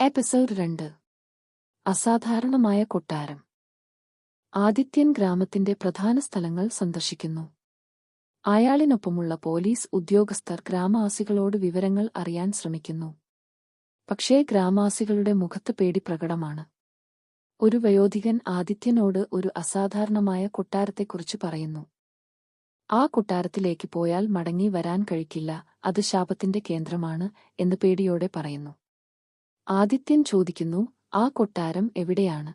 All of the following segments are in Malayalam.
എപ്പിസോഡ് 2. അസാധാരണമായ കൊട്ടാരം. ആദിത്യൻ ഗ്രാമത്തിന്റെ പ്രധാന സ്ഥലങ്ങൾ സന്ദർശിക്കുന്നു. അയാളിനൊപ്പമുള്ള പോലീസ് ഉദ്യോഗസ്ഥർ ഗ്രാമവാസികളോട് വിവരങ്ങൾ അറിയാൻ ശ്രമിക്കുന്നു. പക്ഷേ ഗ്രാമവാസികളുടെ മുഖത്ത് പേടി പ്രകടമാണ്. ഒരു വയോധികൻ ആദിത്യനോട് ഒരു അസാധാരണമായ കൊട്ടാരത്തെക്കുറിച്ച് പറയുന്നു. ആ കൊട്ടാരത്തിലേക്ക് പോയാൽ മടങ്ങി വരാൻ കഴിക്കില്ല, അത് ശാപത്തിന്റെ കേന്ദ്രമാണ് എന്ന് പേടിയോടെ പറയുന്നു. ആദിത്യൻ ചോദിക്കുന്നു, ആ കൊട്ടാരം എവിടെയാണ്?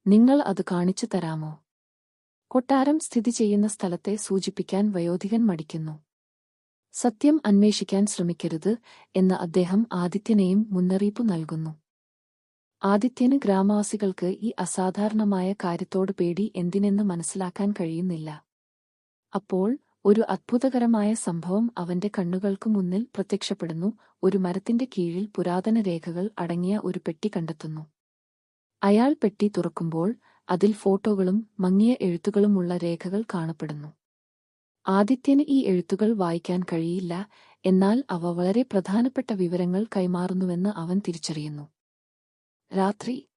നിങ്ങൾ അത് കാണിച്ചു തരാമോ? കൊട്ടാരം സ്ഥിതി ചെയ്യുന്ന സ്ഥലത്തെ സൂചിപ്പിക്കാൻ വയോധികൻ മടിക്കുന്നു. സത്യം അന്വേഷിക്കാൻ ശ്രമിക്കരുത് എന്ന് അദ്ദേഹം ആദിത്യനെയും മുന്നറിയിപ്പ് നൽകുന്നു. ആദിത്യന് ഗ്രാമവാസികൾക്ക് ഈ അസാധാരണമായ കാര്യത്തോട് പേടി എന്തിനെന്ന് മനസ്സിലാക്കാൻ കഴിയുന്നില്ല. അപ്പോൾ ഒരു അത്ഭുതകരമായ സംഭവം അവന്റെ കണ്ണുകൾക്കു മുന്നിൽ പ്രത്യക്ഷപ്പെടുന്നു. ഒരു മരത്തിന്റെ കീഴിൽ പുരാതന രേഖകൾ അടങ്ങിയ ഒരു പെട്ടി കണ്ടെത്തുന്നു. അയാൾ പെട്ടി തുറക്കുമ്പോൾ അതിൽ ഫോട്ടോകളും മങ്ങിയ എഴുത്തുകളുമുള്ള രേഖകൾ കാണപ്പെടുന്നു. ആദിത്യന് ഈ എഴുത്തുകൾ വായിക്കാൻ കഴിയില്ല, എന്നാൽ അവ വളരെ പ്രധാനപ്പെട്ട വിവരങ്ങൾ കൈമാറുന്നുവെന്ന് അവൻ തിരിച്ചറിയുന്നു. രാത്രി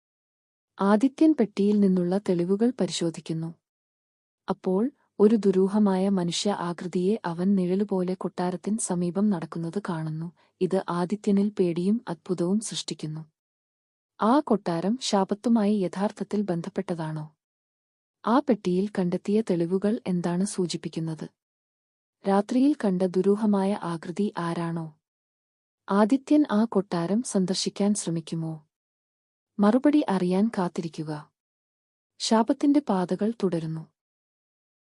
ആദിത്യൻ പെട്ടിയിൽ നിന്നുള്ള തെളിവുകൾ പരിശോധിക്കുന്നു. അപ്പോൾ ഒരു ദുരൂഹമായ മനുഷ്യ ആകൃതിയെ അവൻ നിഴലുപോലെ കൊട്ടാരത്തിന് സമീപം നടക്കുന്നത് കാണുന്നു. ഇത് ആദിത്യനിൽ പേടിയും അത്ഭുതവും സൃഷ്ടിക്കുന്നു. ആ കൊട്ടാരം ശാപത്തുമായി യഥാർത്ഥത്തിൽ ബന്ധപ്പെട്ടതാണോ? ആ പെട്ടിയിൽ കണ്ടെത്തിയ തെളിവുകൾ എന്താണ് സൂചിപ്പിക്കുന്നത്? രാത്രിയിൽ കണ്ട ദുരൂഹമായ ആകൃതി ആരാണോ? ആദിത്യൻ ആ കൊട്ടാരം സന്ദർശിക്കാൻ ശ്രമിക്കുമോ? മറുപടി അറിയാൻ കാത്തിരിക്കുക. ശാപത്തിന്റെ പാതകൾ തുടരുന്നു.